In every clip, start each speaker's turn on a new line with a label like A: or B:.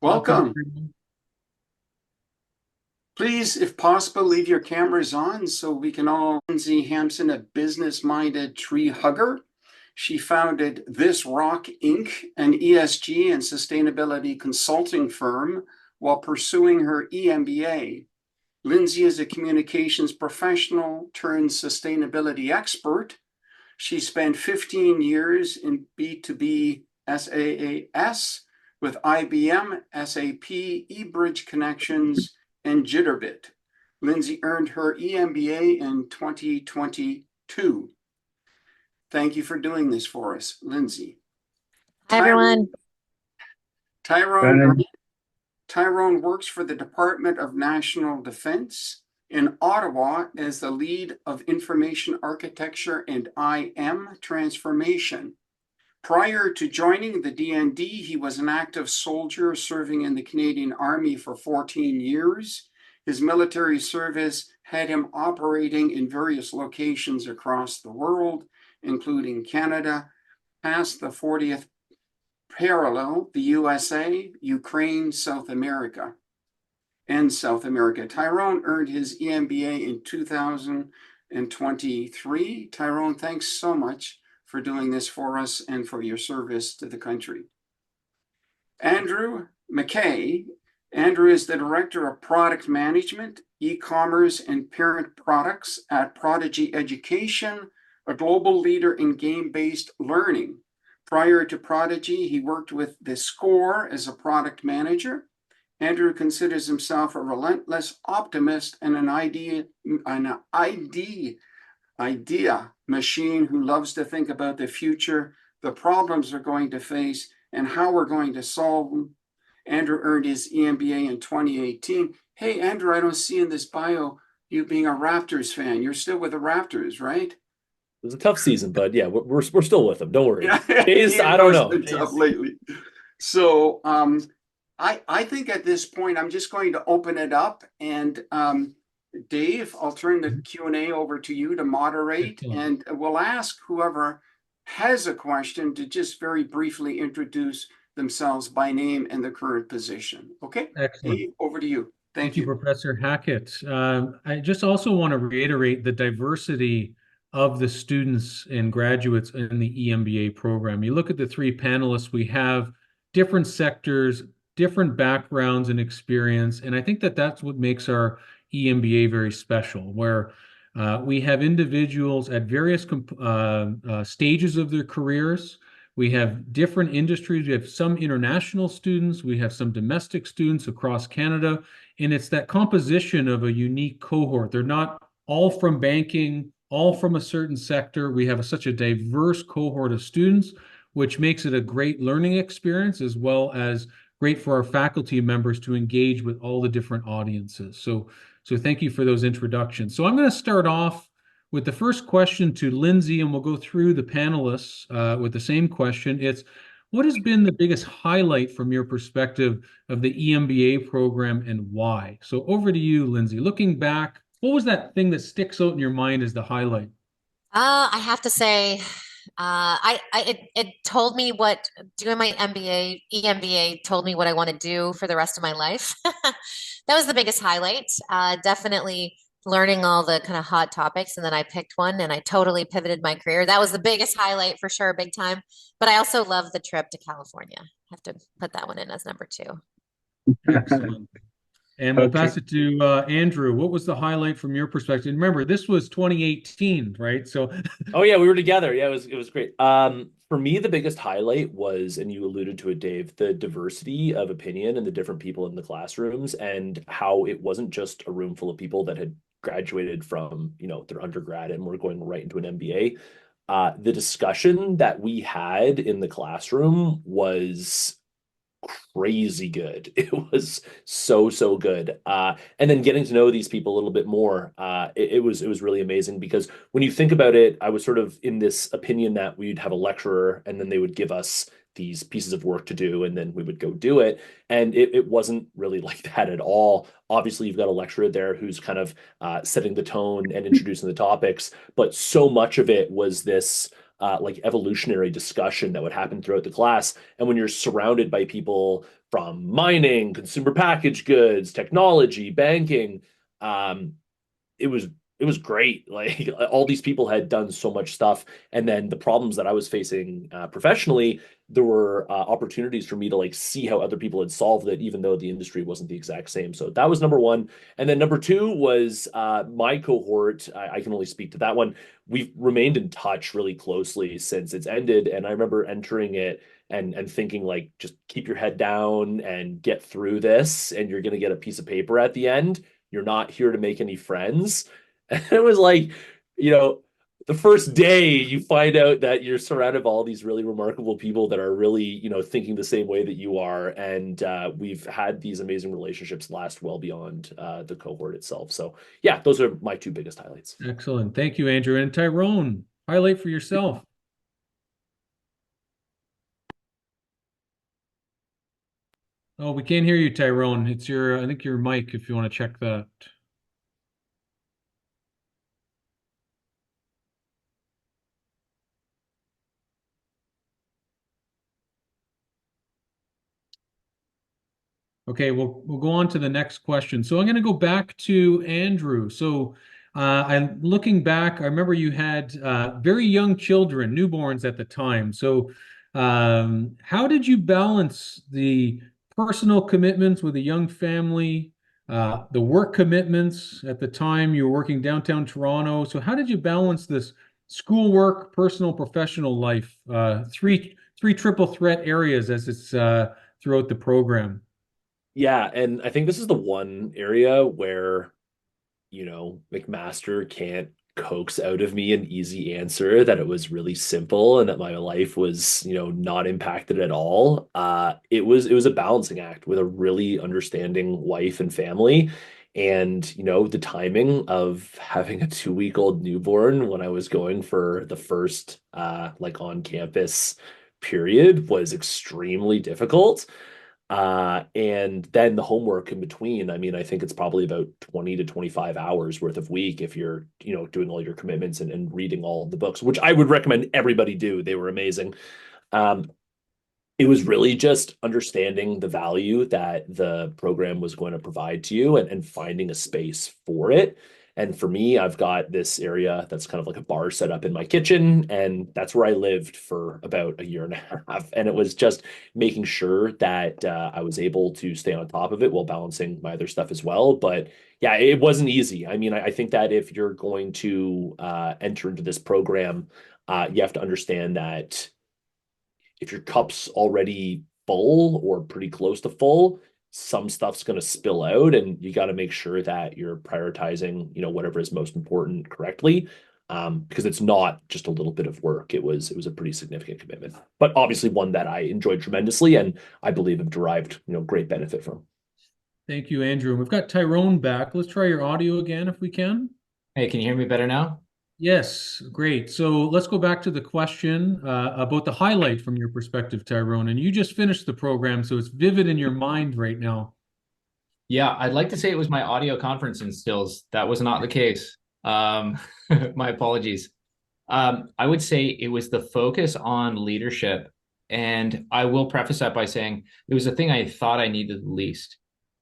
A: Welcome.
B: Everyone.
A: Please, if possible, leave your cameras on so we can all. Lindsay Hampson, a business-minded tree hugger. She founded This Rock Inc., an ESG and sustainability consulting firm, while pursuing her EMBA. Lindsay is a communications professional turned sustainability expert. She spent 15 years in B2B SaaS with IBM, SAP, eBridge Connections, and Jitterbit. Lindsay earned her EMBA in 2022. Thank you for doing this for us, Lindsay.
C: Hi, everyone.
A: Tyrone works for the Department of National Defense in Ottawa as the lead of information architecture and IM transformation. Prior to joining the DND, he was an active soldier serving in the Canadian Army for 14 years. His military service had him operating in various locations across the world, including Canada, past the 40th parallel, the USA, Ukraine, South America. Tyrone earned his EMBA in 2023. Tyrone, thanks so much for doing this for us and for your service to the country. Andrew McKay. Andrew is the Director of Product Management, E-commerce, and Parent Products at Prodigy Education, a global leader in game-based learning. Prior to Prodigy, he worked with The Score as a product manager. Andrew considers himself a relentless optimist and an idea machine who loves to think about the future, the problems we're going to face, and how we're going to solve them. Andrew earned his EMBA in 2018. Hey, Andrew, I don't see in this bio you being a Raptors fan. You're still with the Raptors, right?
D: It was a tough season, but yeah, we're still with them. Don't worry.
A: Jays,
D: I don't know.
A: Been tough lately. So I think at this point I'm just going to open it up, and Dave, I'll turn the Q&A over to you to moderate, and we'll ask whoever has a question to just very briefly introduce themselves by name and the current position. Okay?
B: Excellent.
A: Dave, over to you.
B: Thank you, Professor Hackett. I just also want to reiterate the diversity of the students and graduates in the EMBA program. You look at the three panelists, we have different sectors, different backgrounds and experience, and I think that that's what makes our EMBA very special, where we have individuals at various stages of their careers. We have different industries. We have some international students. We have some domestic students across Canada. And it's that composition of a unique cohort. They're not all from banking, all from a certain sector. We have such a diverse cohort of students, which makes it a great learning experience, as well as great for our faculty members to engage with all the different audiences. So thank you for those introductions. So I'm going to start off with the first question to Lindsay, and we'll go through the panelists with the same question. It's, what has been the biggest highlight from your perspective of the EMBA program and why? So over to you, Lindsay. Looking back, what was that thing that sticks out in your mind as the highlight?
C: I have to say, it told me what doing my EMBA told me what I want to do for the rest of my life. That was the biggest highlight. Definitely learning all the kind of hot topics, and then I picked one and I totally pivoted my career. That was the biggest highlight for sure, big time. But I also love the trip to California. I have to put that one in as number 2.
B: Excellent. And we'll pass it to Andrew. What was the highlight from your perspective? Remember, this was 2018, right? So,
D: oh yeah, we were together. Yeah, it was great. For me, the biggest highlight was, and you alluded to it, Dave, the diversity of opinion and the different people in the classrooms, and how it wasn't just a room full of people that had graduated from, their undergrad and were going right into an MBA. The discussion that we had in the classroom was crazy good. It was so good. And then getting to know these people a little bit more, it was really amazing, because when you think about it, I was sort of in this opinion that we'd have a lecturer and then they would give us these pieces of work to do and then we would go do it. And it wasn't really like that at all. Obviously, you've got a lecturer there who's kind of setting the tone and introducing the topics, but so much of it was this like evolutionary discussion that would happen throughout the class. And when you're surrounded by people from mining, consumer packaged goods, technology, banking. Um, it was it was great. Like all these people had done so much stuff, and then the problems that I was facing professionally, there were opportunities for me to like see how other people had solved it, even though the industry wasn't the exact same. So that was number one, and then number two was my cohort. I can only speak to that one. We've remained in touch really closely since it's ended, and I remember entering it and thinking like just keep your head down and get through this, and you're gonna get a piece of paper at the end. You're not here to make any friends. And it was like, you know, the first day you find out that you're surrounded by all these really remarkable people that are really, thinking the same way that you are. And we've had these amazing relationships last well beyond the cohort itself. So yeah, those are my two biggest highlights.
B: Excellent. Thank you, Andrew. And Tyrone, highlight for yourself. Oh, we can't hear you, Tyrone. It's I think your mic, if you want to check that. Okay, we'll go on to the next question. So I'm going to go back to Andrew. So I'm looking back. I remember you had very young children, newborns at the time. So how did you balance the personal commitments with a young family, the work commitments at the time you were working downtown Toronto? So how did you balance this schoolwork, personal, professional life? Three triple threat areas as it's throughout the program.
D: Yeah, and I think this is the one area where, McMaster can't coax out of me an easy answer that it was really simple and that my life was, not impacted at all. It was a balancing act with a really understanding wife and family. And, the timing of having a 2 week old newborn when I was going for the first like on campus period was extremely difficult. And then the homework in between, I mean, I think it's probably about 20 to 25 hours worth of week if you're, doing all your commitments and reading all of the books, which I would recommend everybody do. They were amazing. Um, it was really just understanding the value that the program was going to provide to you and finding a space for it. And for me, I've got this area that's kind of like a bar set up in my kitchen, and that's where I lived for about a year and a half. And it was just making sure that I was able to stay on top of it while balancing my other stuff as well. But yeah, it wasn't easy. I mean, I think that if you're going to enter into this program, you have to understand that if your cup's already full or pretty close to full, some stuff's going to spill out, and you got to make sure that you're prioritizing, whatever is most important correctly. Because it's not just a little bit of work. It was a pretty significant commitment, but obviously one that I enjoyed tremendously, and I believe have derived, great benefit from.
B: Thank you, Andrew. We've got Tyrone back. Let's try your audio again if we can.
E: Hey, can you hear me better now?
B: Yes, great. So let's go back to the question about the highlight from your perspective, Tyrone. And you just finished the program, so it's vivid in your mind right now.
E: Yeah, I'd like to say it was my audio conferencing skills. That was not the case. My apologies. I would say it was the focus on leadership. And I will preface that by saying it was the thing I thought I needed the least.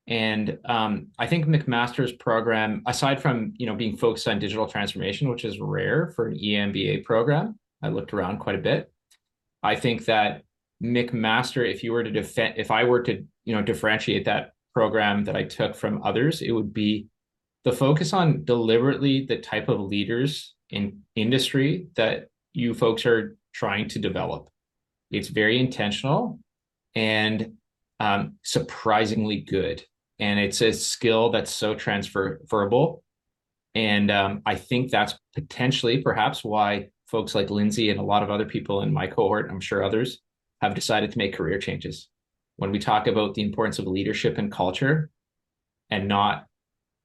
E: And I think McMaster's program, aside from being focused on digital transformation, which is rare for an EMBA program, I looked around quite a bit. I think that McMaster, if I were to differentiate that program that I took from others, it would be the focus on deliberately the type of leaders in industry that you folks are trying to develop. It's very intentional and surprisingly good. And it's a skill that's so transferable. And I think that's potentially perhaps why folks like Lindsay and a lot of other people in my cohort, I'm sure others, have decided to make career changes. When we talk about the importance of leadership and culture and not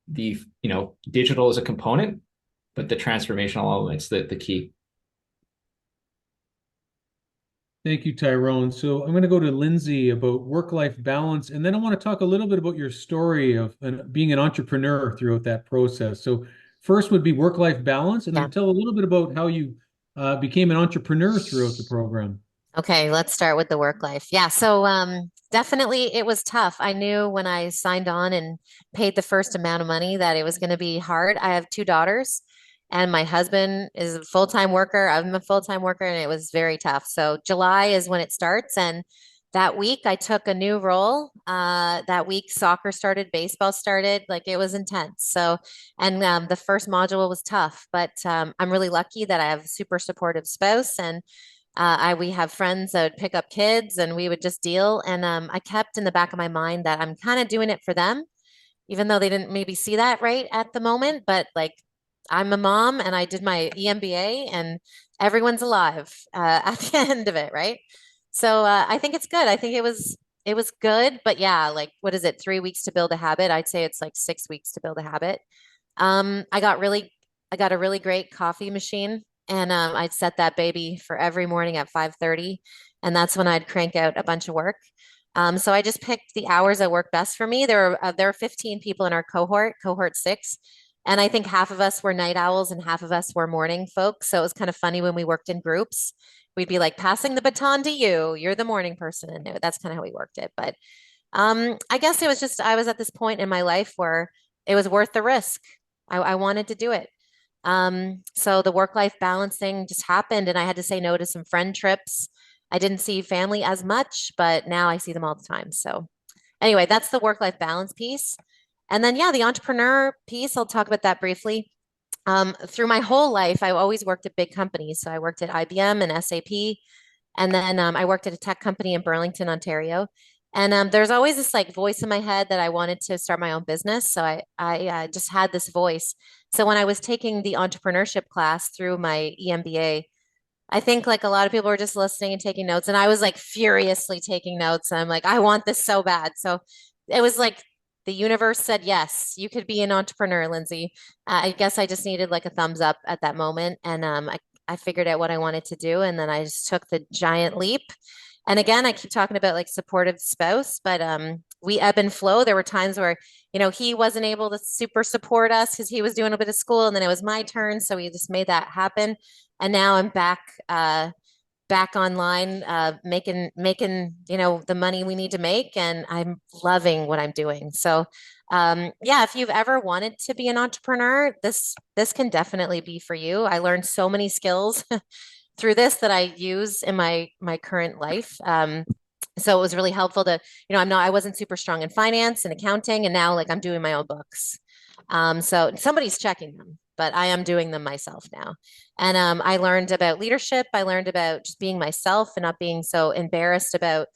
E: the, digital as a component, but the transformational elements, the key.
B: Thank you, Tyrone. So I'm going to go to Lindsay about work-life balance, and then I want to talk a little bit about your story of being an entrepreneur throughout that process. So first would be work-life balance, and then tell a little bit about how you became an entrepreneur throughout the program.
C: Okay, let's start with the work life. Yeah, so definitely it was tough. I knew when I signed on and paid the first amount of money that it was going to be hard. I have two daughters, and my husband is a full-time worker. I'm a full-time worker, and it was very tough. So July is when it starts, and that week I took a new role. That week soccer started, baseball started, like it was intense. So, and the first module was tough, but I'm really lucky that I have a super supportive spouse and we have friends that would pick up kids and we would just deal. And I kept in the back of my mind that I'm kind of doing it for them, even though they didn't maybe see that right at the moment. But like, I'm a mom and I did my EMBA and everyone's alive at the end of it, right? So I think it's good. I think it was good, but yeah, like what is it? 3 weeks to build a habit? I'd say it's like 6 weeks to build a habit. I got a really great coffee machine, and I'd set that baby for every morning at 5:30, and that's when I'd crank out a bunch of work. So I just picked the hours that work best for me. There are 15 people in our cohort 6, and I think half of us were night owls and half of us were morning folks. So it was kind of funny when we worked in groups. We'd be like passing the baton to you. You're the morning person, and that's kind of how we worked it. But I guess it was just I was at this point in my life where it was worth the risk. I wanted to do it. So the work-life balance thing just happened, and I had to say no to some friend trips. I didn't see family as much, but now I see them all the time. So anyway, that's the work-life balance piece. And then, yeah, the entrepreneur piece, I'll talk about that briefly. Through my whole life, I always worked at big companies. So I worked at IBM and SAP, and then I worked at a tech company in Burlington, Ontario. And there's always this like voice in my head that I wanted to start my own business. So I just had this voice. So when I was taking the entrepreneurship class through my EMBA, I think like a lot of people were just listening and taking notes, and I was like furiously taking notes. And I'm like, I want this so bad. So it was like the universe said, yes, you could be an entrepreneur, Lindsay. I guess I just needed like a thumbs up at that moment. And I figured out what I wanted to do. And then I just took the giant leap. And again, I keep talking about like supportive spouse, but we ebb and flow. There were times where, he wasn't able to super support us because he was doing a bit of school, and then it was my turn. So we just made that happen. And now I'm back online, making, the money we need to make, and I'm loving what I'm doing. So, yeah, if you've ever wanted to be an entrepreneur, this can definitely be for you. I learned so many skills through this that I use in my current life. So it was really helpful to, I wasn't super strong in finance and accounting, and now like I'm doing my own books. So somebody's checking them, but I am doing them myself now. And I learned about leadership. I learned about just being myself and not being so embarrassed about,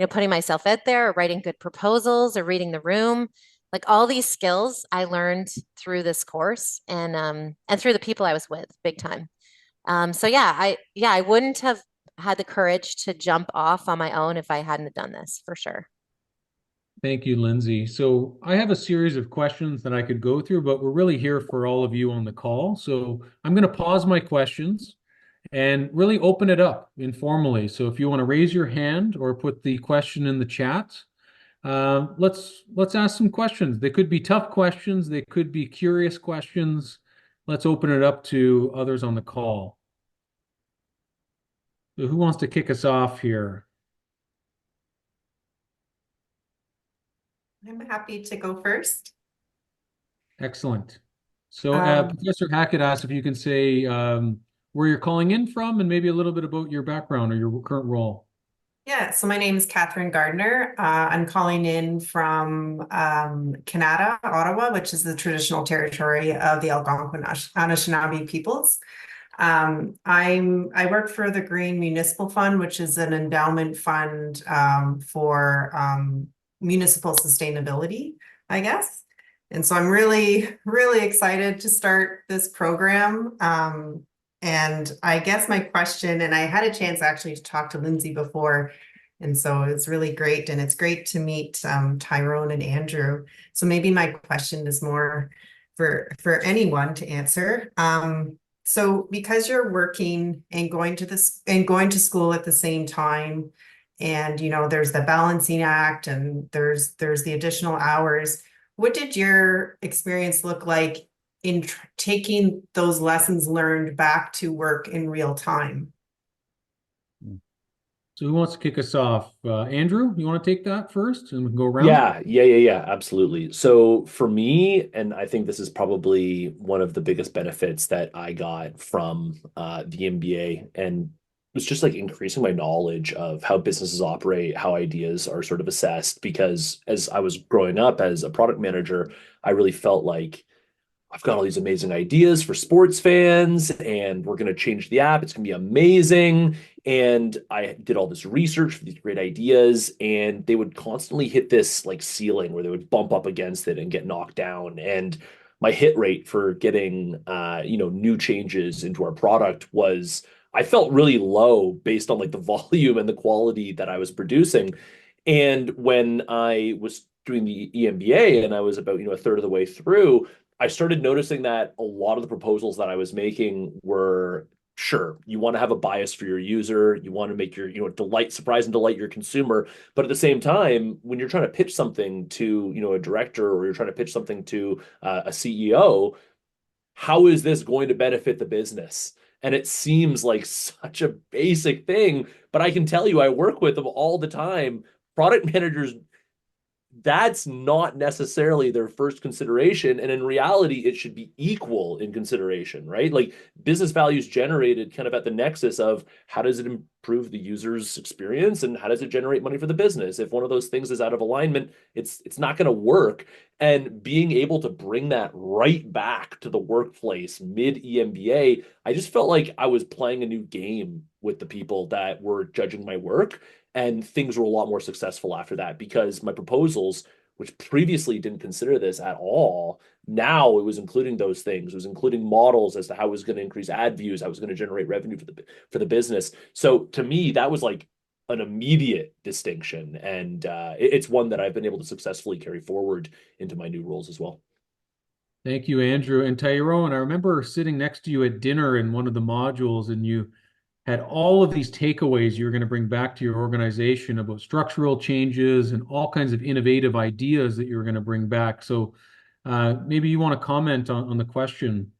C: putting myself out there or writing good proposals or reading the room. Like all these skills I learned through this course and through the people I was with, big time. So I wouldn't have had the courage to jump off on my own if I hadn't done this, for sure.
B: Thank you, Lindsay. So I have a series of questions that I could go through, but we're really here for all of you on the call. So I'm going to pause my questions and really open it up informally. So if you want to raise your hand or put the question in the chat, let's ask some questions. They could be tough questions. They could be curious questions. Let's open it up to others on the call. So who wants to kick us off here?
F: I'm happy to go first.
B: Excellent. So
F: Um,
B: Professor Hackett asked if you can say where you're calling in from and maybe a little bit about your background or your current role.
F: yeah, so my name is Catherine Gardner. I'm calling in from Canada, Ottawa, which is the traditional territory of the Algonquin Anishinaabe peoples. I work for the Green Municipal Fund, which is an endowment fund for municipal sustainability, I guess. And so I'm really, really excited to start this program. And I guess my question, and I had a chance actually to talk to Lindsay before, and so it's really great. And it's great to meet Tyrone and Andrew. So maybe my question is more for anyone to answer. So because you're working and going to school at the same time, and there's the balancing act and there's the additional hours, what did your experience look like in taking those lessons learned back to work in real time?
B: So who wants to kick us off? Andrew, you want to take that first and we can go around?
D: Yeah, absolutely. So for me, and I think this is probably one of the biggest benefits that I got from the MBA, and was just like increasing my knowledge of how businesses operate, how ideas are sort of assessed. Because as I was growing up as a product manager, I really felt like I've got all these amazing ideas for sports fans, and we're going to change the app. It's going to be amazing. And I did all this research for these great ideas, and they would constantly hit this like ceiling where they would bump up against it and get knocked down. And my hit rate for getting new changes into our product was, I felt really low based on like the volume and the quality that I was producing. And when I was doing the EMBA and I was about, a third of the way through, I started noticing that a lot of the proposals that I was making were, sure, you want to have a bias for your user, you want to make your, surprise and delight your consumer, but at the same time, when you're trying to pitch something to, a director, or you're trying to pitch something to a CEO, how is this going to benefit the business? And it seems like such a basic thing, but I can tell you, I work with them all the time. Product managers, that's not necessarily their first consideration. And in reality, it should be equal in consideration, right? Like business value is generated kind of at the nexus of how does it improve the user's experience and how does it generate money for the business? If one of those things is out of alignment, it's not going to work. And being able to bring that right back to the workplace mid EMBA, I just felt like I was playing a new game with the people that were judging my work. And things were a lot more successful after that, because my proposals, which previously didn't consider this at all, now it was including those things. It was including models as to how it was going to increase ad views, how it was going to generate revenue for the business. So to me, that was like an immediate distinction, and it's one that I've been able to successfully carry forward into my new roles as well.
B: Thank you, Andrew. And Tyrone, I remember sitting next to you at dinner in one of the modules, and you had all of these takeaways you were going to bring back to your organization about structural changes and all kinds of innovative ideas that you were going to bring back. So maybe you want to comment on the question.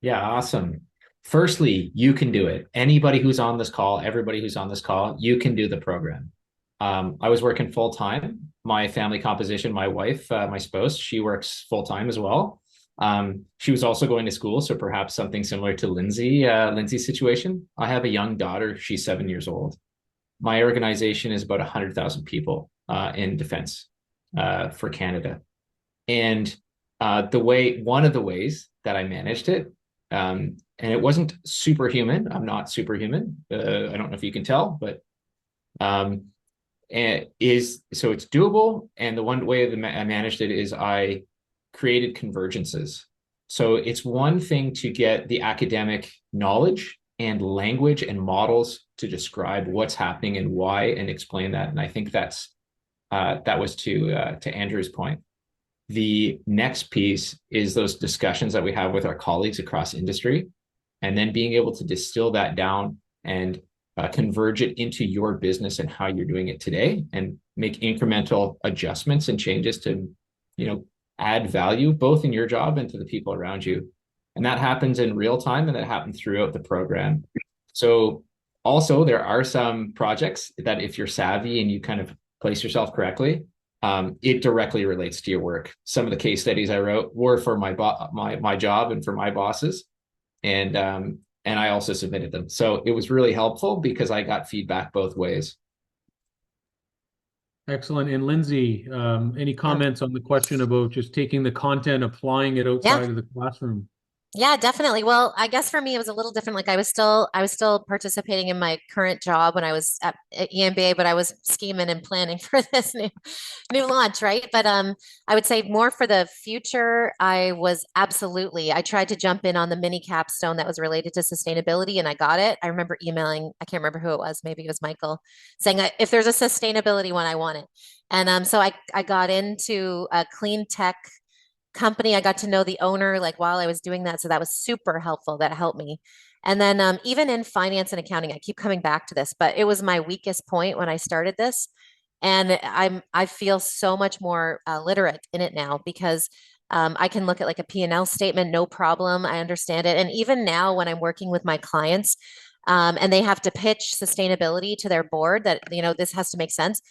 E: Yeah, awesome. Firstly, you can do it. Anybody who's on this call, everybody who's on this call, you can do the program. I was working full time. My family composition, my wife, my spouse, she works full time as well. She was also going to school, so perhaps something similar to Lindsay's situation. I have a young daughter; she's 7 years old. My organization is about 100,000 people in defense for Canada, and one of the ways that I managed it, and it wasn't superhuman. I'm not superhuman. I don't know if you can tell, but so it's doable. And the one way that I managed it is I created convergences. So it's one thing to get the academic knowledge and language and models to describe what's happening and why and explain that. And I think that was to Andrew's point. The next piece is those discussions that we have with our colleagues across industry, and then being able to distill that down and converge it into your business and how you're doing it today, and make incremental adjustments and changes to, add value both in your job and to the people around you. And that happens in real time, and that happens throughout the program. So also there are some projects that if you're savvy and you kind of place yourself correctly, it directly relates to your work. Some of the case studies I wrote were for my job and for my bosses. And I also submitted them. So it was really helpful because I got feedback both ways.
B: Excellent. And Lindsay, any comments on the question about just taking the content, applying it outside of the classroom?
C: Yeah, definitely. Well, I guess for me, it was a little different. Like I was still participating in my current job when I was at EMBA, but I was scheming and planning for this new launch, right? But I would say more for the future. I tried to jump in on the mini capstone that was related to sustainability, and I got it. I remember emailing, I can't remember who it was, maybe it was Michael, saying if there's a sustainability one, I want it. And so I got into a clean tech company. I got to know the owner like while I was doing that. So that was super helpful. That helped me. And then even in finance and accounting, I keep coming back to this, but it was my weakest point when I started this. And I feel so much more literate in it now because I can look at like a P&L statement, no problem. I understand it. And even now when I'm working with my clients, and they have to pitch sustainability to their board that, this has to make sense.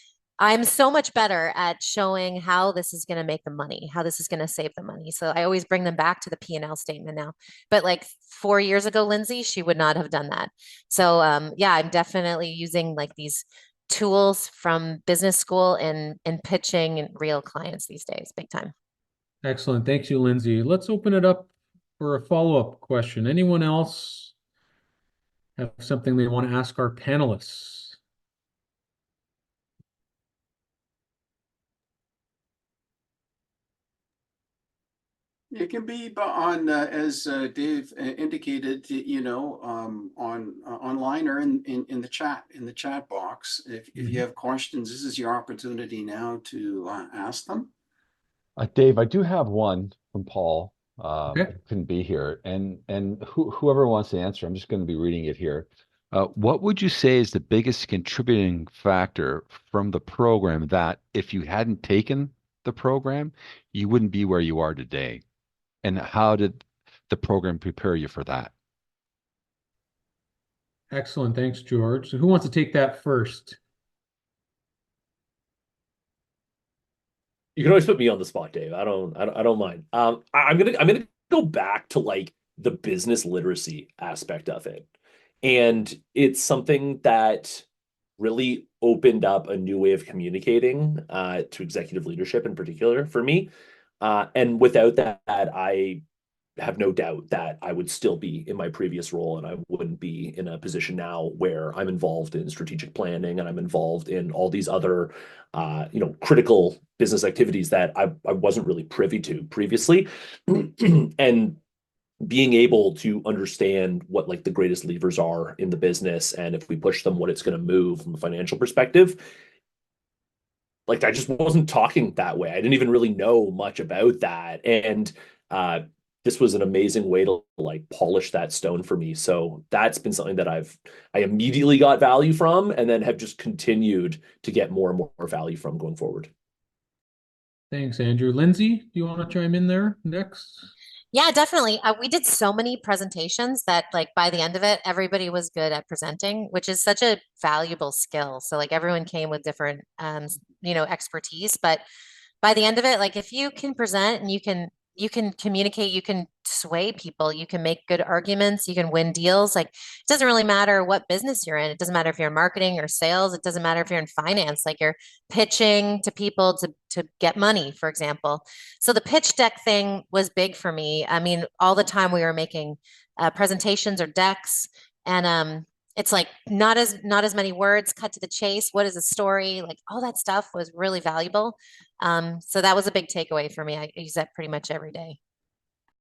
C: I'm so much better at showing how this is going to make the money, how this is going to save the money. So I always bring them back to the P&L statement now. But like 4 years ago, Lindsay, she would not have done that. So yeah, I'm definitely using like these tools from business school and pitching and real clients these days, big time.
B: Excellent. Thanks you, Lindsay. Let's open it up for a follow-up question. Anyone else have something they want to ask our panelists?
A: It can be on, as Dave indicated, online or in the chat box. If you have questions, this is your opportunity now to ask them.
G: Dave, I do have one from Paul.
B: Okay.
G: Who couldn't be here, and whoever wants to answer, I'm just going to be reading it here. What would you say is the biggest contributing factor from the program that if you hadn't taken the program, you wouldn't be where you are today? And how did the program prepare you for that?
B: Excellent. Thanks, George. So who wants to take that first?
D: You can always put me on the spot, Dave. I don't mind. I'm gonna go back to like the business literacy aspect of it. And it's something that really opened up a new way of communicating to executive leadership in particular for me. And without that, I have no doubt that I would still be in my previous role and I wouldn't be in a position now where I'm involved in strategic planning and I'm involved in all these other, critical business activities that I wasn't really privy to previously. And being able to understand what like the greatest levers are in the business and if we push them, what it's going to move from a financial perspective. Like I just wasn't talking that way. I didn't even really know much about that. And this was an amazing way to like polish that stone for me. So that's been something that I immediately got value from and then have just continued to get more and more value from going forward.
B: Thanks, Andrew. Lindsay, do you want to chime in there next?
C: Yeah, definitely. We did so many presentations that like by the end of it, everybody was good at presenting, which is such a valuable skill. So like everyone came with different, expertise, but by the end of it, like if you can present and you can communicate, you can sway people, you can make good arguments, you can win deals. Like it doesn't really matter what business you're in. It doesn't matter if you're in marketing or sales. It doesn't matter if you're in finance, like you're pitching to people to get money, for example. So the pitch deck thing was big for me. I mean, all the time we were making presentations or decks and it's like not as many words, cut to the chase. What is a story? Like all that stuff was really valuable. So that was a big takeaway for me. I use that pretty much every day.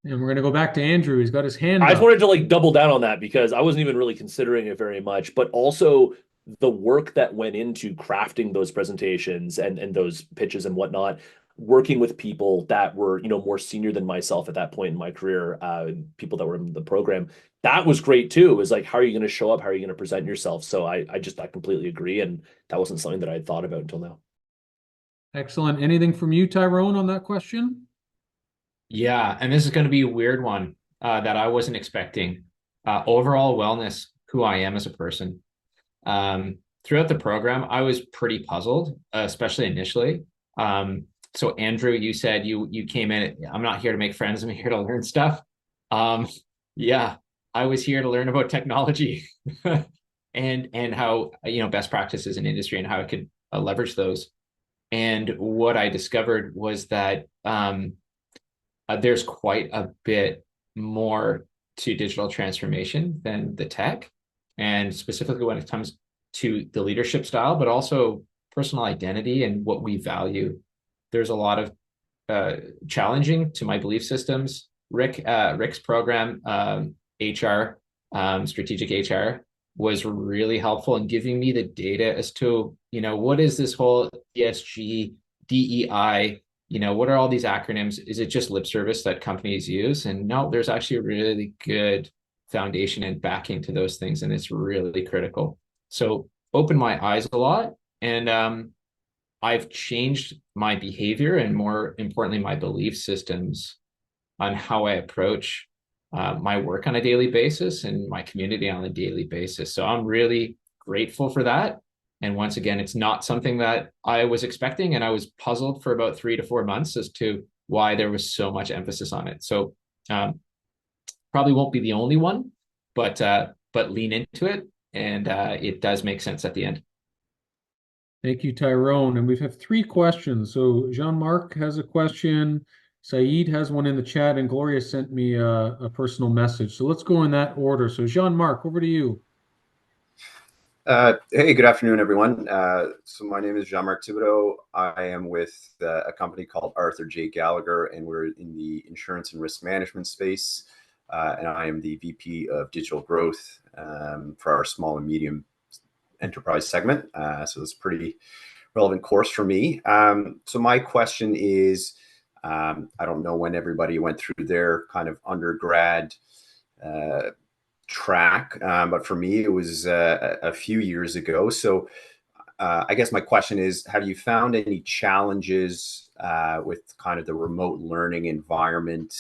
B: And we're going to go back to Andrew. He's got his hand
D: I
B: up.
D: just wanted to like double down on that because I wasn't even really considering it very much, but also the work that went into crafting those presentations and those pitches and whatnot, working with people that were, more senior than myself at that point in my career, people that were in the program, that was great too. It was like, how are you going to show up? How are you going to present yourself? So I completely agree. And that wasn't something that I had thought about until now.
B: Excellent. Anything from you, Tyrone, on that question?
E: Yeah, and this is going to be a weird one that I wasn't expecting. Overall wellness, who I am as a person. Throughout the program, I was pretty puzzled, especially initially. So Andrew, you said you came in. I'm not here to make friends. I'm here to learn stuff. Yeah, I was here to learn about technology and how best practices in industry and how I could leverage those. And what I discovered was that there's quite a bit more to digital transformation than the tech, and specifically when it comes to the leadership style, but also personal identity and what we value. There's a lot of challenging to my belief systems. Rick's program, HR, strategic HR, was really helpful in giving me the data as to, what is this whole ESG, DEI, what are all these acronyms? Is it just lip service that companies use? And no, there's actually a really good foundation and backing to those things. And it's really critical. So opened my eyes a lot. And I've changed my behavior and more importantly, my belief systems on how I approach my work on a daily basis and my community on a daily basis. So I'm really grateful for that. And once again, it's not something that I was expecting, and I was puzzled for about 3 to 4 months as to why there was so much emphasis on it. So probably won't be the only one, but lean into it, and it does make sense at the end.
B: Thank you, Tyrone. And we have 3 questions. So Jean-Marc has a question, Saeed has one in the chat, and Gloria sent me a personal message. So let's go in that order. So Jean-Marc, over to you.
H: Hey, good afternoon, everyone. So my name is Jean-Marc Thibodeau. I am with a company called Arthur J. Gallagher, and we're in the insurance and risk management space. And I am the VP of digital growth for our small and medium enterprise segment. So it's a pretty relevant course for me. So my question is, I don't know when everybody went through their kind of undergrad track, but for me, it was a few years ago. So I guess my question is, have you found any challenges with kind of the remote learning environment?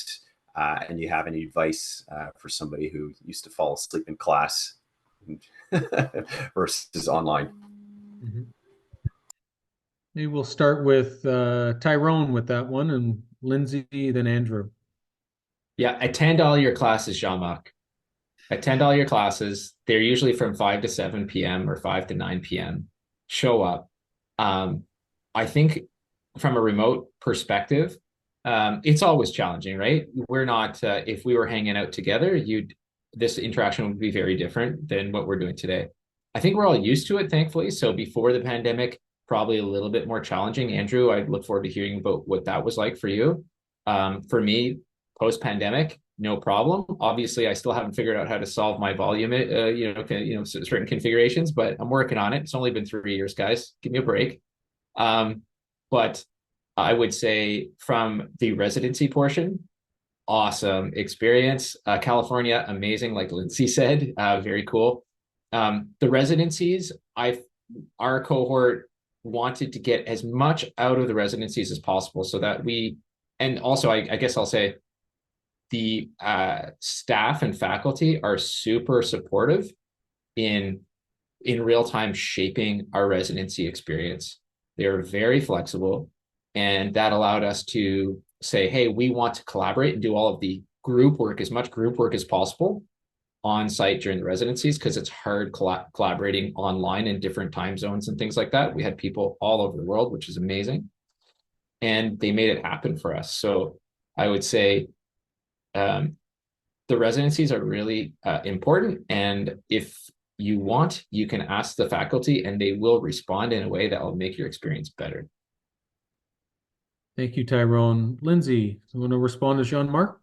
H: And you have any advice for somebody who used to fall asleep in class versus online?
B: Mm-hmm. Maybe we'll start with Tyrone with that one, and Lindsay, then Andrew.
E: Yeah, attend all your classes, Jean-Marc. Attend all your classes. They're usually from 5 to 7 p.m. or 5 to 9 p.m. Show up. I think from a remote perspective, it's always challenging, right? We're not, if we were hanging out together, this interaction would be very different than what we're doing today. I think we're all used to it, thankfully. So before the pandemic, probably a little bit more challenging. Andrew, I look forward to hearing about what that was like for you. For me, post-pandemic, no problem. Obviously, I still haven't figured out how to solve my volume, certain configurations, but I'm working on it. It's only been 3 years, guys. Give me a break. But I would say from the residency portion, awesome experience. California, amazing, like Lindsay said, very cool. The residencies, our cohort wanted to get as much out of the residencies as possible so that and also I guess I'll say the staff and faculty are super supportive in real time shaping our residency experience. They're very flexible, and that allowed us to say, hey, we want to collaborate and do all of the group work, as much group work as possible on site during the residencies, because it's hard collaborating online in different time zones and things like that. We had people all over the world, which is amazing. And they made it happen for us. So I would say the residencies are really important. And if you want, you can ask the faculty and they will respond in a way that will make your experience better.
B: Thank you, Tyrone. Lindsay, you want to respond to Jean-Marc?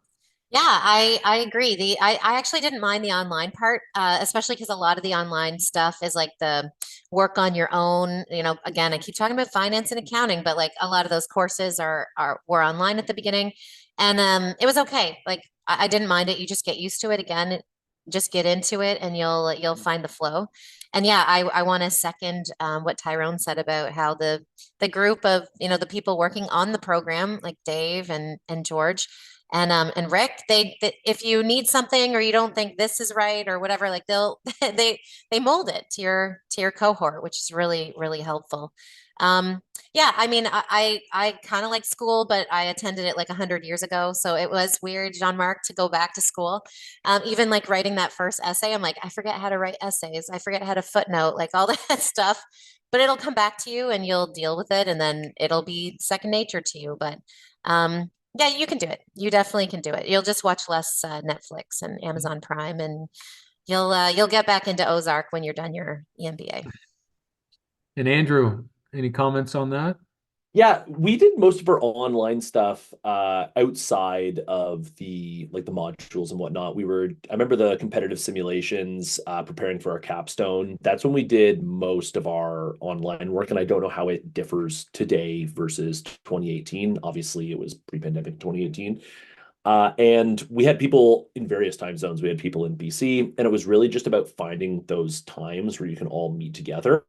C: Yeah, I agree. I actually didn't mind the online part, especially because a lot of the online stuff is like the work on your own. Again, I keep talking about finance and accounting, but like a lot of those courses were online at the beginning, and it was okay. Like I didn't mind it. You just get used to it. Again, just get into it, and you'll find the flow. And yeah, I want to second what Tyrone said about how the group of the people working on the program, like Dave and George. And Rick, they if you need something or you don't think this is right or whatever, like they mold it to your cohort, which is really, really helpful. Yeah, I mean, I kind of like school, but I attended it like 100 years ago, so it was weird, Jean-Marc, to go back to school. Even like writing that first essay, I'm like, I forget how to write essays, I forget how to footnote, like all that stuff. But it'll come back to you, and you'll deal with it, and then it'll be second nature to you. But yeah, you can do it. You definitely can do it. You'll just watch less Netflix and Amazon Prime, and you'll get back into Ozark when you're done your MBA.
B: And Andrew, any comments on that?
D: Yeah, we did most of our online stuff outside of the modules and whatnot. I remember the competitive simulations, preparing for our capstone. That's when we did most of our online work, and I don't know how it differs today versus 2018. Obviously, it was pre-pandemic 2018. And we had people in various time zones. We had people in BC, and it was really just about finding those times where you can all meet together.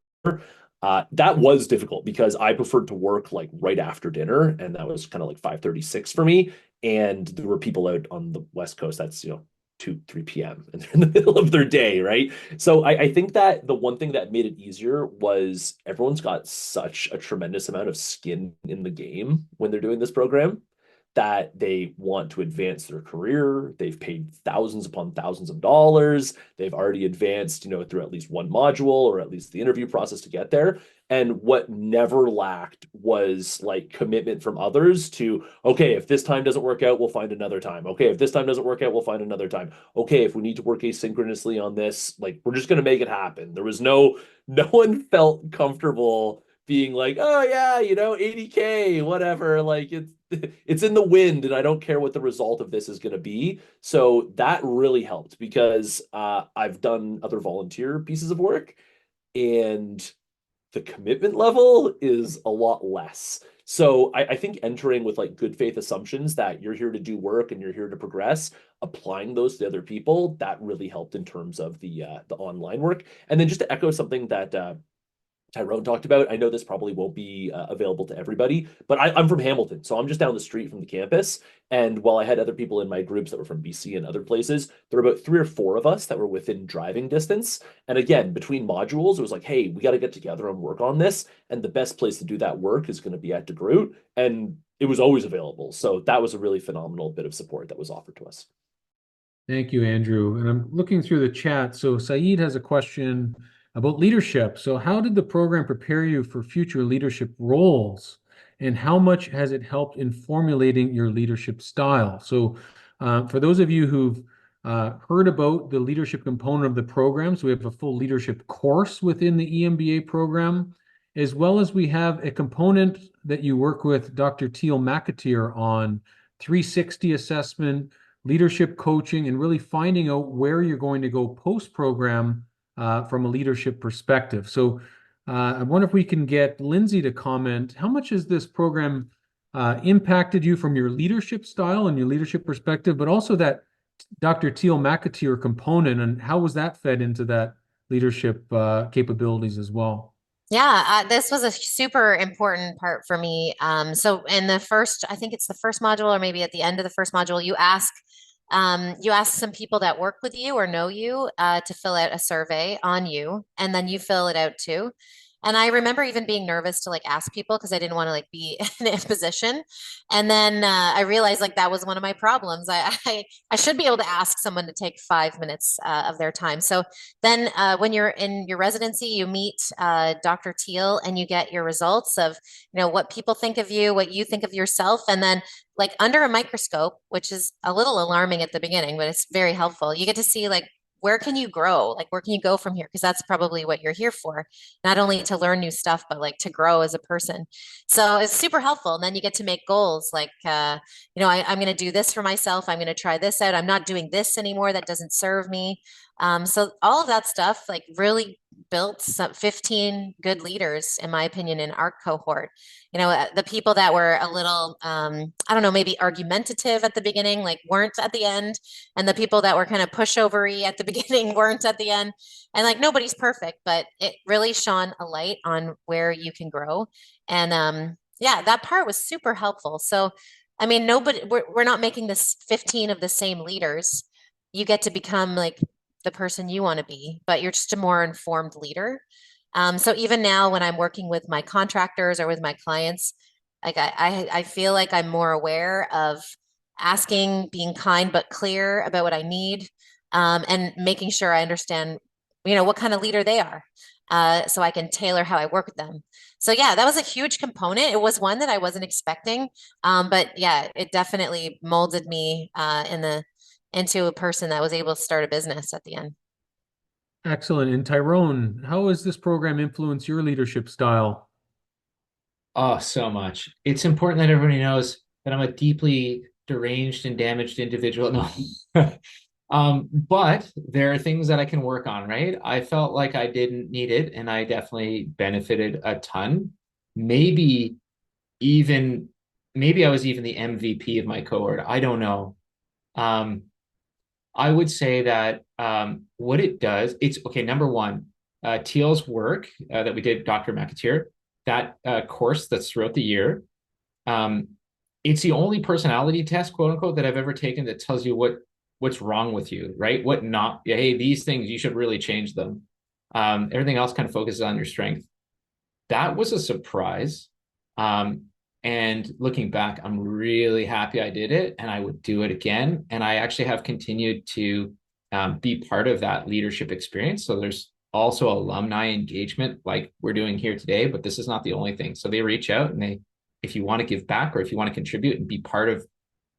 D: That was difficult because I preferred to work like right after dinner, and that was kind of like 5:36 for me. And there were people out on the West Coast that's, 2, 3 p.m. and they're in the middle of their day, right? So I think that the one thing that made it easier was everyone's got such a tremendous amount of skin in the game when they're doing this program that they want to advance their career. They've paid thousands upon thousands of dollars. They've already advanced, through at least one module or at least the interview process to get there. And what never lacked was like commitment from others to, okay, if this time doesn't work out, we'll find another time. Okay, if this time doesn't work out, we'll find another time. Okay, if we need to work asynchronously on this, like we're just going to make it happen. There was no one felt comfortable being like, oh yeah, 80K, whatever. Like it's in the wind and I don't care what the result of this is going to be. So that really helped because I've done other volunteer pieces of work and the commitment level is a lot less. So I think entering with like good faith assumptions that you're here to do work and you're here to progress, applying those to other people, that really helped in terms of the online work. And then just to echo something that Tyrone talked about. I know this probably won't be available to everybody, but I'm from Hamilton, so I'm just down the street from the campus. And while I had other people in my groups that were from BC and other places, there were about 3 or 4 of us that were within driving distance. And again, between modules, it was like, hey, we got to get together and work on this. And the best place to do that work is going to be at DeGroote. And it was always available. So that was a really phenomenal bit of support that was offered to us.
B: Thank you, Andrew. And I'm looking through the chat. So Saeed has a question about leadership. So how did the program prepare you for future leadership roles? And how much has it helped in formulating your leadership style? So for those of you who've heard about the leadership component of the program, so we have a full leadership course within the EMBA program, as well as we have a component that you work with Dr. Teal McAteer on 360 assessment, leadership coaching, and really finding out where you're going to go post-program from a leadership perspective. So I wonder if we can get Lindsay to comment. How much has this program impacted you from your leadership style and your leadership perspective, but also that Dr. Teal McAteer component, and how was that fed into that leadership capabilities as well?
C: Yeah, this was a super important part for me. So in the first, I think it's the first module, or maybe at the end of the first module, you ask some people that work with you or know you to fill out a survey on you, and then you fill it out too. And I remember even being nervous to like ask people because I didn't want to like be in a position. And then I realized like that was one of my problems. I should be able to ask someone to take 5 minutes of their time. So then when you're in your residency, you meet Dr. Teal and you get your results of, what people think of you, what you think of yourself. And then like under a microscope, which is a little alarming at the beginning, but it's very helpful. You get to see like, where can you grow? Like, where can you go from here? Because that's probably what you're here for, not only to learn new stuff, but like to grow as a person. So it's super helpful. And then you get to make goals like, I'm going to do this for myself. I'm going to try this out. I'm not doing this anymore. That doesn't serve me. So all of that stuff like really built some 15 good leaders, in my opinion, in our cohort. The people that were a little, I don't know, maybe argumentative at the beginning, like weren't at the end. And the people that were kind of pushovery at the beginning weren't at the end. And like, nobody's perfect, but it really shone a light on where you can grow. And yeah, that part was super helpful. So, I mean, we're not making this 15 of the same leaders. You get to become like the person you want to be, but you're just a more informed leader. So even now when I'm working with my contractors or with my clients, like I feel like I'm more aware of asking, being kind but clear about what I need, and making sure I understand, what kind of leader they are, so I can tailor how I work with them. So yeah, that was a huge component. It was one that I wasn't expecting, but yeah, it definitely molded me into a person that was able to start a business at the end.
B: Excellent. And Tyrone, how has this program influenced your leadership style?
E: Oh, so much. It's important that everybody knows that I'm a deeply deranged and damaged individual. No. But there are things that I can work on, right? I felt like I didn't need it, and I definitely benefited a ton. Maybe maybe I was even the MVP of my cohort. I don't know. I would say that what it does, it's okay. Number one, Teal's work that we did, Dr. McAteer, that course that's throughout the year, it's the only personality test, quote unquote, that I've ever taken that tells you what's wrong with you, right? What not, hey, these things, you should really change them. Everything else kind of focuses on your strength. That was a surprise. And looking back, I'm really happy I did it, and I would do it again. And I actually have continued to be part of that leadership experience. So there's also alumni engagement like we're doing here today, but this is not the only thing. So they reach out and if you want to give back or if you want to contribute and be part of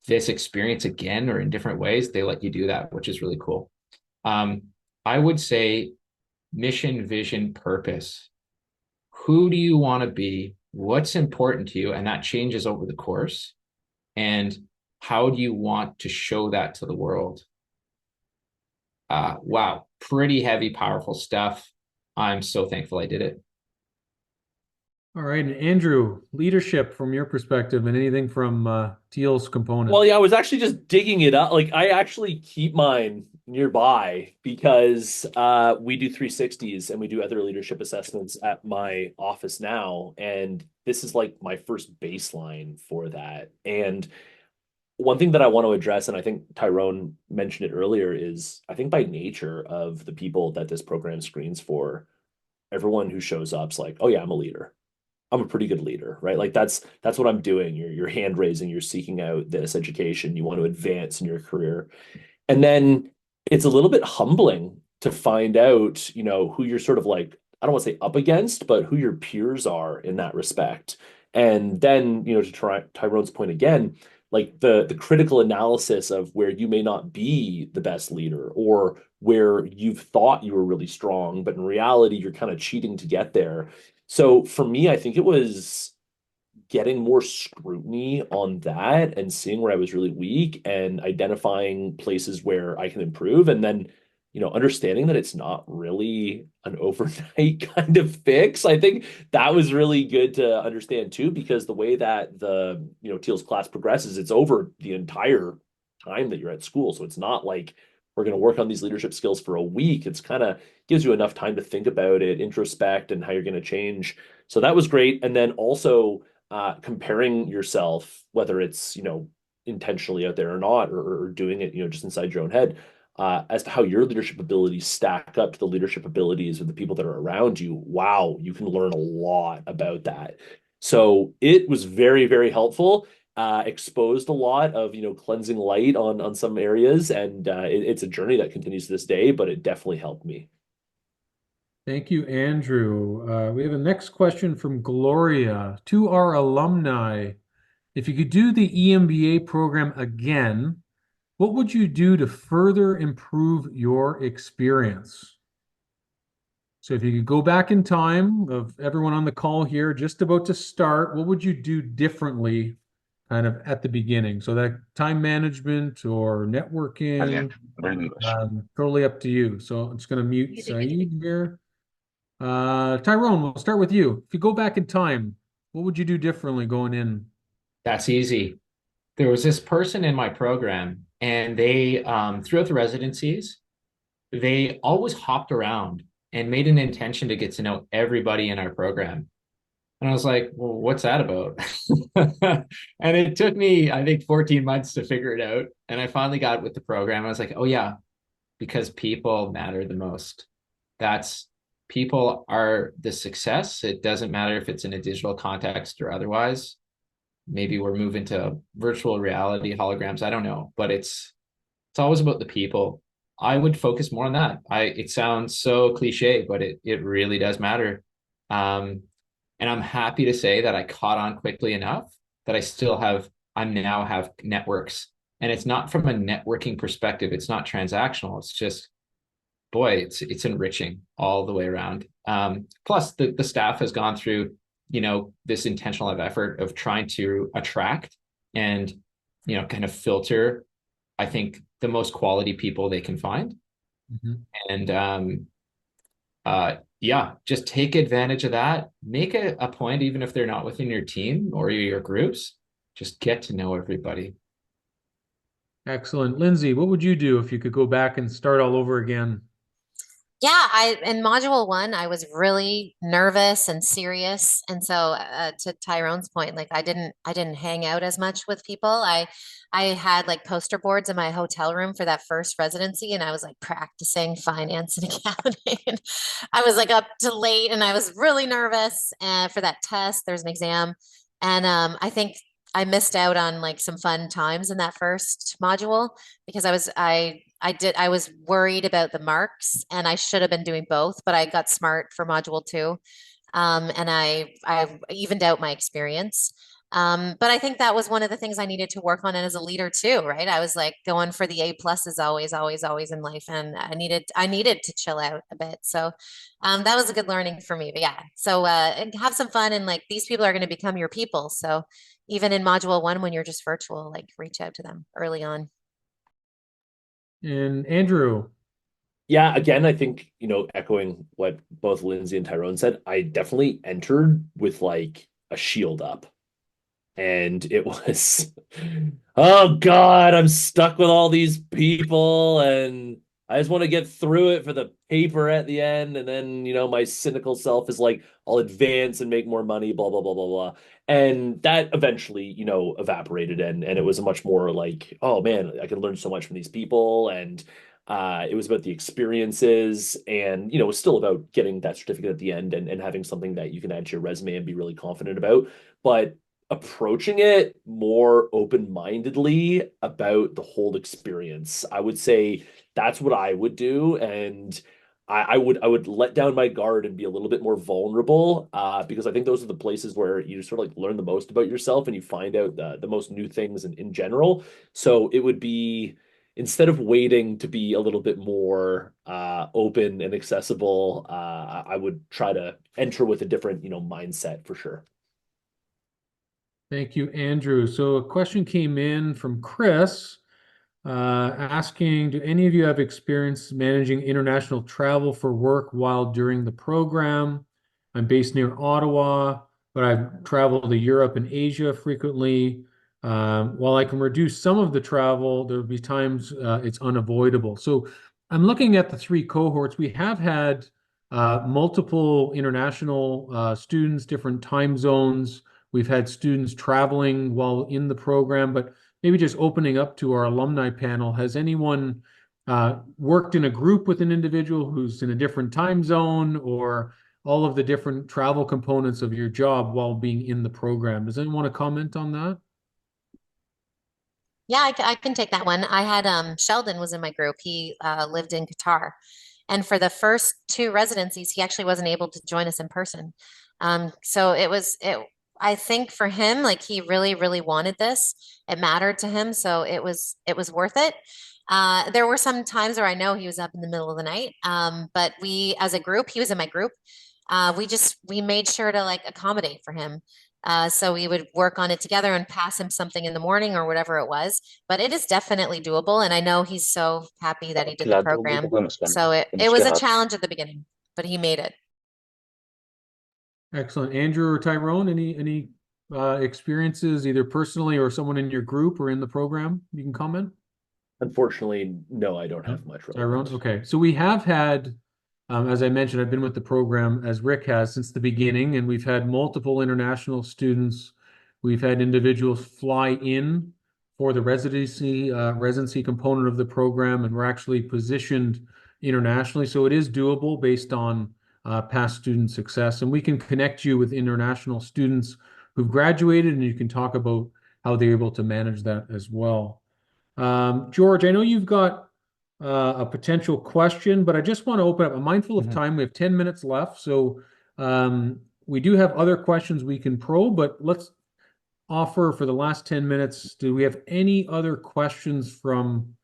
E: this experience again or in different ways, they let you do that, which is really cool. I would say mission, vision, purpose. Who do you want to be? What's important to you? And that changes over the course. And how do you want to show that to the world? Wow, pretty heavy, powerful stuff. I'm so thankful I did it.
B: All right, and Andrew, leadership from your perspective and anything from Teal's component.
D: Well, yeah, I was actually just digging it up. Like, I actually keep mine nearby because we do 360s and we do other leadership assessments at my office now. And this is like my first baseline for that. And one thing that I want to address, and I think Tyrone mentioned it earlier, is I think by nature of the people that this program screens for, everyone who shows up is like, oh yeah, I'm a leader. I'm a pretty good leader, right? Like that's what I'm doing. You're hand raising, you're seeking out this education, you want to advance in your career. And then it's a little bit humbling to find out, who you're sort of like, I don't want to say up against, but who your peers are in that respect. And then, to Tyrone's point again, like the critical analysis of where you may not be the best leader or where you've thought you were really strong, but in reality, you're kind of cheating to get there. So for me, I think it was getting more scrutiny on that and seeing where I was really weak and identifying places where I can improve. And then, understanding that it's not really an overnight kind of fix. I think that was really good to understand too, because the way that the, Teal's class progresses, it's over the entire time that you're at school. So it's not like we're going to work on these leadership skills for a week. It's kind of gives you enough time to think about it, introspect, and how you're going to change. So that was great. And then also comparing yourself, whether it's, intentionally out there or not, or doing it, just inside your own head, as to how your leadership abilities stack up to the leadership abilities of the people that are around you. Wow, you can learn a lot about that. So it was very, very helpful. Exposed a lot of cleansing light on some areas, and it's a journey that continues to this day, but it definitely helped me.
B: Thank you, Andrew. We have a next question from Gloria. To our alumni, if you could do the EMBA program again, what would you do to further improve your experience? So if you could go back in time, of everyone on the call here just about to start, what would you do differently kind of at the beginning? So that time management or networking, totally up to you. So I'm just going to mute Saeed here. Tyrone, we'll start with you. If you go back in time, what would you do differently going in?
E: That's easy. There was this person in my program, and they, throughout the residencies, they always hopped around and made an intention to get to know everybody in our program. And I was like, well, what's that about? And it took me, I think, 14 months to figure it out. And I finally got with the program. I was like, oh yeah, because people matter the most. People are the success. It doesn't matter if it's in a digital context or otherwise. Maybe we're moving to virtual reality, holograms, I don't know, but it's always about the people. I would focus more on that. It sounds so cliche, but it really does matter. And I'm happy to say that I caught on quickly enough that I now have networks. And it's not from a networking perspective. It's not transactional. It's just, boy, it's enriching all the way around. Plus the staff has gone through, this intentional effort of trying to attract and, kind of filter, I think, the most quality people they can find. Mm-hmm. And yeah, just take advantage of that. Make a point, even if they're not within your team or your groups, just get to know everybody.
B: Excellent. Lindsay, what would you do if you could go back and start all over again?
C: Yeah, in module one, I was really nervous and serious. And so to Tyrone's point, like I didn't hang out as much with people. I had like poster boards in my hotel room for that first residency, and I was like practicing finance and accounting. And I was like up to late and I was really nervous for that test. There's an exam. And I think I missed out on like some fun times in that first module because I was worried about the marks and I should have been doing both, but I got smart for module two. And I evened out my experience. But I think that was one of the things I needed to work on as a leader too, right? I was like going for the A pluses always, always, always in life. And I needed to chill out a bit. So that was a good learning for me. But yeah, so and have some fun, and like these people are going to become your people. So even in module one, when you're just virtual, like reach out to them early on.
B: And Andrew,
D: Yeah, again, I think, echoing what both Lindsay and Tyrone said, I definitely entered with like a shield up. And it was, oh God, I'm stuck with all these people and I just want to get through it for the paper at the end. And then, my cynical self is like, I'll advance and make more money, blah, blah, blah, blah, blah. And that eventually, evaporated, and it was a much more like, oh man, I can learn so much from these people. And it was about the experiences, and it was still about getting that certificate at the end, and having something that you can add to your resume and be really confident about. But approaching it more open-mindedly about the whole experience, I would say that's what I would do. And I would let down my guard and be a little bit more vulnerable, because I think those are the places where you sort of like learn the most about yourself and you find out the most new things in general. So it would be, instead of waiting to be a little bit more open and accessible, I would try to enter with a different, mindset for sure.
B: thank you, Andrew. So a question came in from Chris asking, do any of you have experience managing international travel for work while during the program? I'm based near Ottawa, but I've traveled to Europe and Asia frequently. While I can reduce some of the travel, there will be times it's unavoidable. So I'm looking at the three cohorts. We have had multiple international students, different time zones. We've had students traveling while in the program, but maybe just opening up to our alumni panel, has anyone worked in a group with an individual who's in a different time zone, or all of the different travel components of your job while being in the program? Does anyone want to comment on that?
C: Yeah, I can take that one. I had Sheldon was in my group. He lived in Qatar, and for the first two residencies, he actually wasn't able to join us in person. So it. I think for him, like he really, really wanted this. It mattered to him, so it was worth it. There were some times where I know he was up in the middle of the night, but we, as a group, he was in my group. We made sure to like accommodate for him. So we would work on it together and pass him something in the morning or whatever it was. But it is definitely doable. And I know he's so happy that he did the program. So it was a challenge at the beginning, but he made it.
B: Excellent. Andrew or Tyrone, any experiences either personally or someone in your group or in the program you can comment?
D: Unfortunately, no, I don't have much
B: Tyrone,
D: relevance.
B: okay. So we have had, as I mentioned, I've been with the program as Rick has since the beginning, and we've had multiple international students. We've had individuals fly in for the residency component of the program, and we're actually positioned internationally. So it is doable based on past student success. And we can connect you with international students who've graduated, and you can talk about how they're able to manage that as well. George, I know you've got a potential question, but I just want to open up. I'm mindful of time. We have 10 minutes left. So we do have other questions we can probe, but let's offer for the last 10 minutes. Do we have any other questions from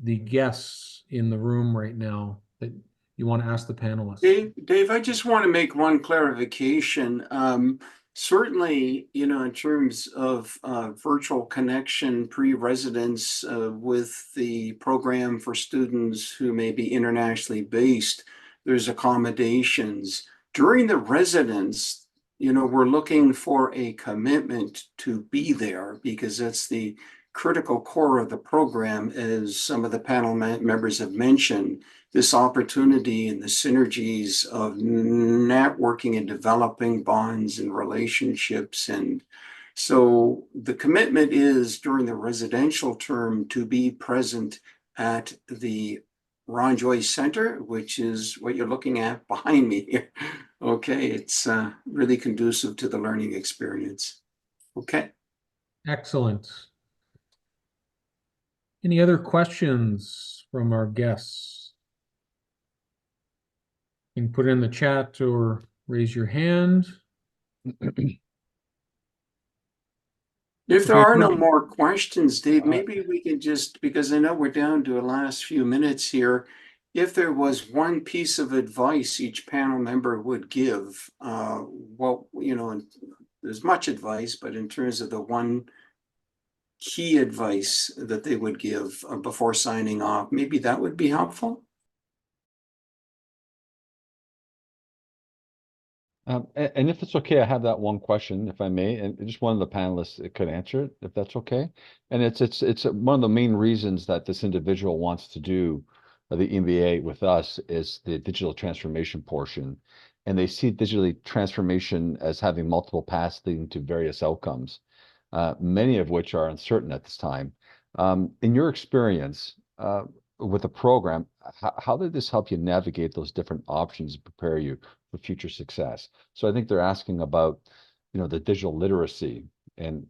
B: the guests in the room right now that you want to ask the panelists?
A: Dave, I just want to make one clarification. Certainly, in terms of virtual connection pre-residence with the program for students who may be internationally based, there's accommodations. During the residence, we're looking for a commitment to be there because that's the critical core of the program, as some of the panel members have mentioned, this opportunity and the synergies of networking and developing bonds and relationships. And so the commitment is during the residential term to be present at the Ron Joyce Center, which is what you're looking at behind me here. Okay, it's really conducive to the learning experience. Okay.
B: Excellent. Any other questions from our guests? You can put it in the chat or raise your hand.
A: If there
B: Okay,
A: are no
B: perfect.
A: more questions, Dave,
G: Uh,
A: maybe we can just, because I know we're down to the last few minutes here, if there was one piece of advice each panel member would give, and there's much advice, but in terms of the one key advice that they would give before signing off, maybe that would be helpful.
G: And if it's okay, I have that one question, if I may, and just one of the panelists could answer it, if that's okay. And it's one of the main reasons that this individual wants to do the MBA with us is the digital transformation portion. And they see digital transformation as having multiple paths leading to various outcomes, many of which are uncertain at this time. In your experience with the program, how did this help you navigate those different options and prepare you for future success? So I think they're asking about, the digital literacy and,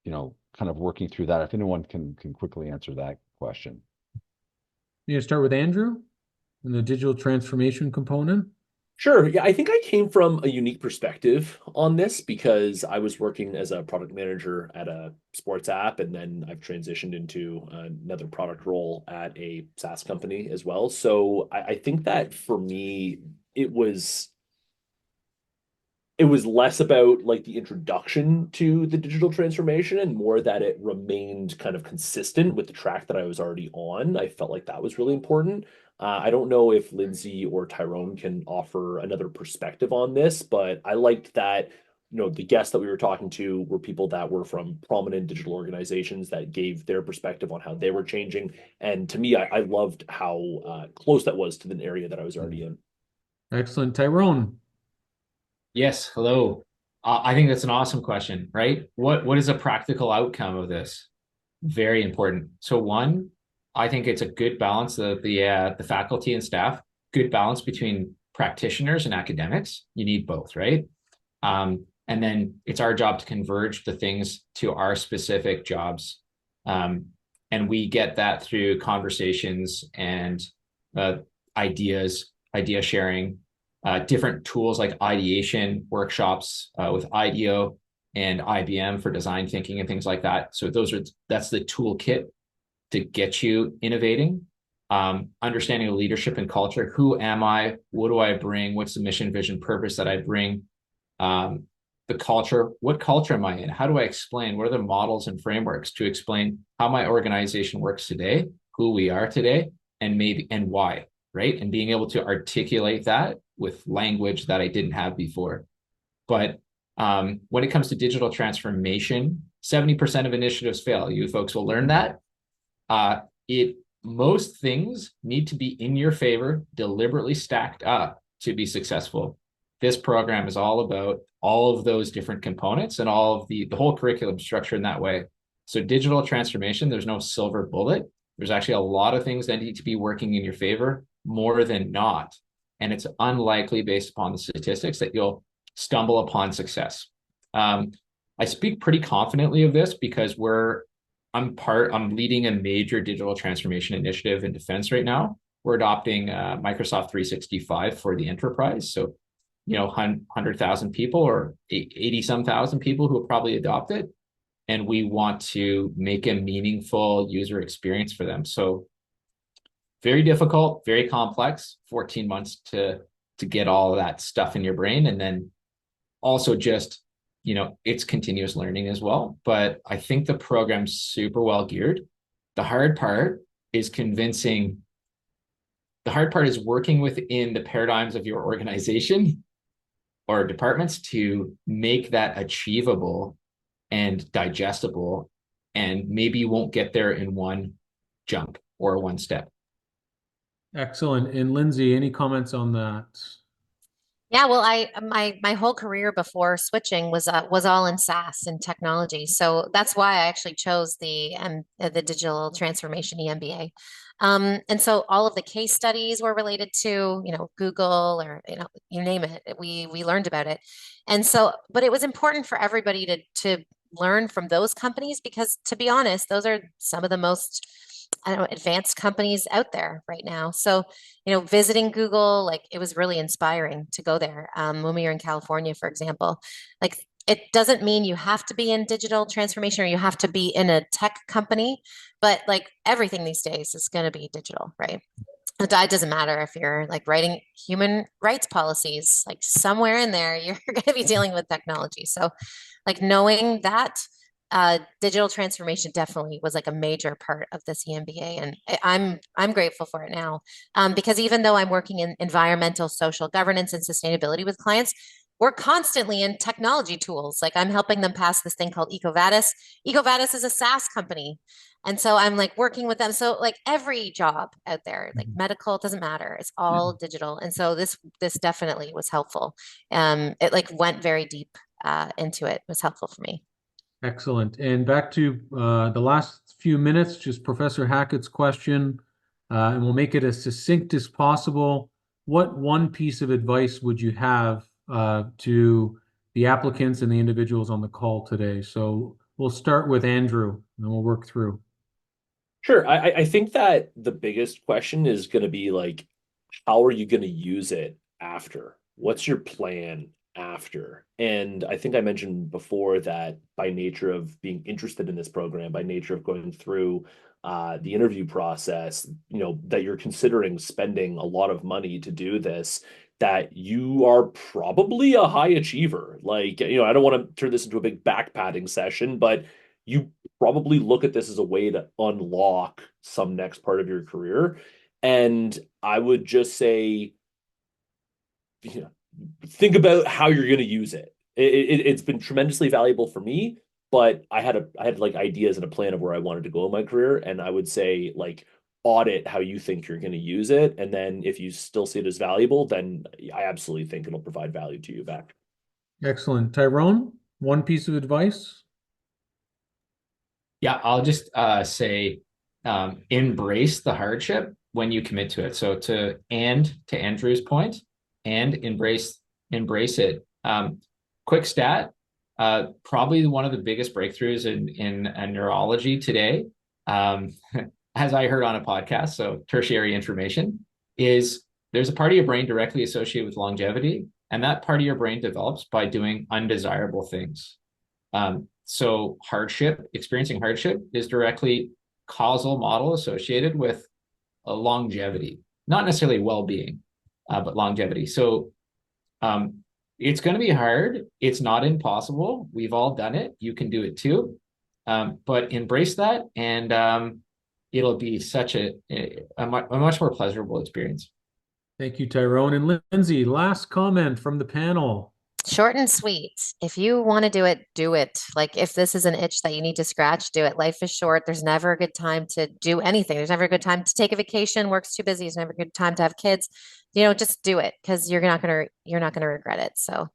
G: kind of working through that. If anyone can quickly answer that question.
B: You start with Andrew and the digital transformation component.
D: Sure. Yeah, I think I came from a unique perspective on this because I was working as a product manager at a sports app, and then I've transitioned into another product role at a SaaS company as well. So I think that for me, it was less about like the introduction to the digital transformation and more that it remained kind of consistent with the track that I was already on. I felt like that was really important. I don't know if Lindsay or Tyrone can offer another perspective on this, but I liked that, the guests that we were talking to were people that were from prominent digital organizations that gave their perspective on how they were changing. And to me, I loved how close that was to the area that I was already in.
B: Excellent. Tyrone.
E: Yes, hello. I think that's an awesome question, right? What is a practical outcome of this? Very important. So one, I think it's a good balance of the faculty and staff, good balance between practitioners and academics. You need both, right? And then it's our job to converge the things to our specific jobs. And we get that through conversations and idea sharing, different tools like ideation workshops with IDEO and IBM for design thinking and things like that. So that's the toolkit to get you innovating. Understanding leadership and culture. Who am I? What do I bring? What's the mission, vision, purpose that I bring? The culture. What culture am I in? How do I explain? What are the models and frameworks to explain how my organization works today, who we are today, and why, right? And being able to articulate that with language that I didn't have before. But when it comes to digital transformation, 70% of initiatives fail. You folks will learn that. Most things need to be in your favor, deliberately stacked up to be successful. This program is all about all of those different components and all of the whole curriculum structure in that way. So digital transformation, there's no silver bullet. There's actually a lot of things that need to be working in your favor more than not. And it's unlikely based upon the statistics that you'll stumble upon success. I speak pretty confidently of this because I'm leading a major digital transformation initiative in defense right now. We're adopting Microsoft 365 for the enterprise. So, 100,000 people or 80-some thousand people who will probably adopt it. And we want to make a meaningful user experience for them. So very difficult, very complex, 14 months to get all of that stuff in your brain. And then also just, it's continuous learning as well. But I think the program's super well geared. The hard part is working within the paradigms of your organization or departments to make that achievable and digestible and maybe you won't get there in one jump or one step.
B: Excellent. And Lindsay, any comments on that?
C: Yeah, well, my whole career before switching was all in SaaS and technology, so that's why I actually chose the digital transformation EMBA. And so all of the case studies were related to, Google, or you name it. We learned about it, and so, but it was important for everybody to learn from those companies, because, to be honest, those are some of the most, I don't know, advanced companies out there right now. So, visiting Google, like, it was really inspiring to go there. When we were in California, for example, like, it doesn't mean you have to be in digital transformation or you have to be in a tech company, but like everything these days is going to be digital, right? It doesn't matter if you're like writing human rights policies, like somewhere in there, you're going to be dealing with technology. So, like, knowing that digital transformation definitely was like a major part of this EMBA, and I'm grateful for it now, because even though I'm working in environmental, social governance, and sustainability with clients, we're constantly in technology tools. Like, I'm helping them pass this thing called EcoVadis. EcoVadis is a SaaS company, and so I'm like working with them. So, like, every job out there, like medical, it doesn't matter, it's all digital. And so this definitely was helpful. It like went very deep into it. It was helpful for me.
B: Excellent. And back to the last few minutes, just Professor Hackett's question, and we'll make it as succinct as possible. What one piece of advice would you have to the applicants and the individuals on the call today? So we'll start with Andrew, and we'll work through.
D: Sure. I think that the biggest question is going to be like, how are you going to use it after? What's your plan after? And I think I mentioned before that by nature of being interested in this program, by nature of going through the interview process, that you're considering spending a lot of money to do this, that you are probably a high achiever. Like, I don't want to turn this into a big back patting session, but you probably look at this as a way to unlock some next part of your career. And I would just say, think about how you're going to use it. It's been tremendously valuable for me, but I had like ideas and a plan of where I wanted to go in my career. And I would say, like, audit how you think you're going to use it. And then if you still see it as valuable, then I absolutely think it'll provide value to you back.
B: Excellent. Tyrone, one piece of advice?
E: Yeah, I'll just say embrace the hardship when you commit to it. So to Andrew's point, and embrace it. Quick stat, probably one of the biggest breakthroughs in neurology today, as I heard on a podcast, so tertiary information, is there's a part of your brain directly associated with longevity, and that part of your brain develops by doing undesirable things. So experiencing hardship is directly causal model associated with a longevity, not necessarily well-being, but longevity. So it's going to be hard. It's not impossible. We've all done it. You can do it too. But embrace that, and it'll be such a much more pleasurable experience.
B: Thank you, Tyrone. And Lindsay, last comment from the panel.
C: Short and sweet. If you want to do it, do it. Like, if this is an itch that you need to scratch, do it. Life is short. There's never a good time to do anything. There's never a good time to take a vacation. Work's too busy. There's never a good time to have kids. Just do it, because you're not gonna regret it. So,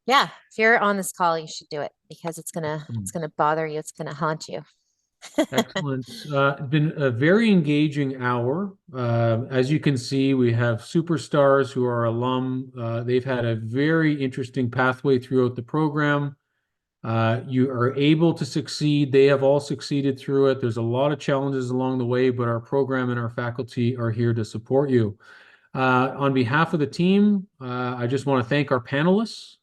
C: yeah, if you're on this call, you should do it, because it's gonna bother you. It's gonna haunt you.
B: Excellent. It's been a very engaging hour. As you can see, we have superstars who are alum. They've had a very interesting pathway throughout the program. You are able to succeed. They have all succeeded through it. There's a lot of challenges along the way, but our program and our faculty are here to support you. On behalf of the team, I just want to thank our panelists.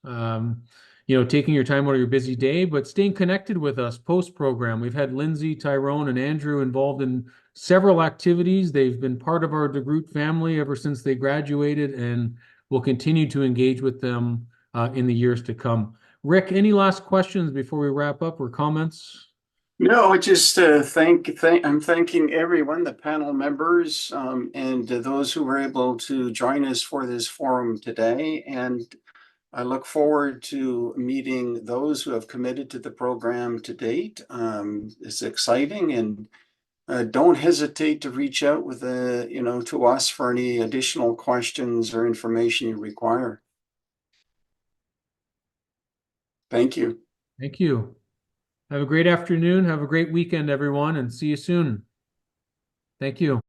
B: Taking your time out of your busy day, but staying connected with us post-program. We've had Lindsay, Tyrone, and Andrew involved in several activities. They've been part of our DeGroote family ever since they graduated, and we'll continue to engage with them in the years to come. Rick, any last questions before we wrap up, or comments?
A: No, just I'm thanking everyone, the panel members, and those who were able to join us for this forum today. And I look forward to meeting those who have committed to the program to date. It's exciting, and don't hesitate to reach out with to us for any additional questions or information you require. Thank you.
B: Thank you. Have a great afternoon. Have a great weekend, everyone, and see you soon. Thank you.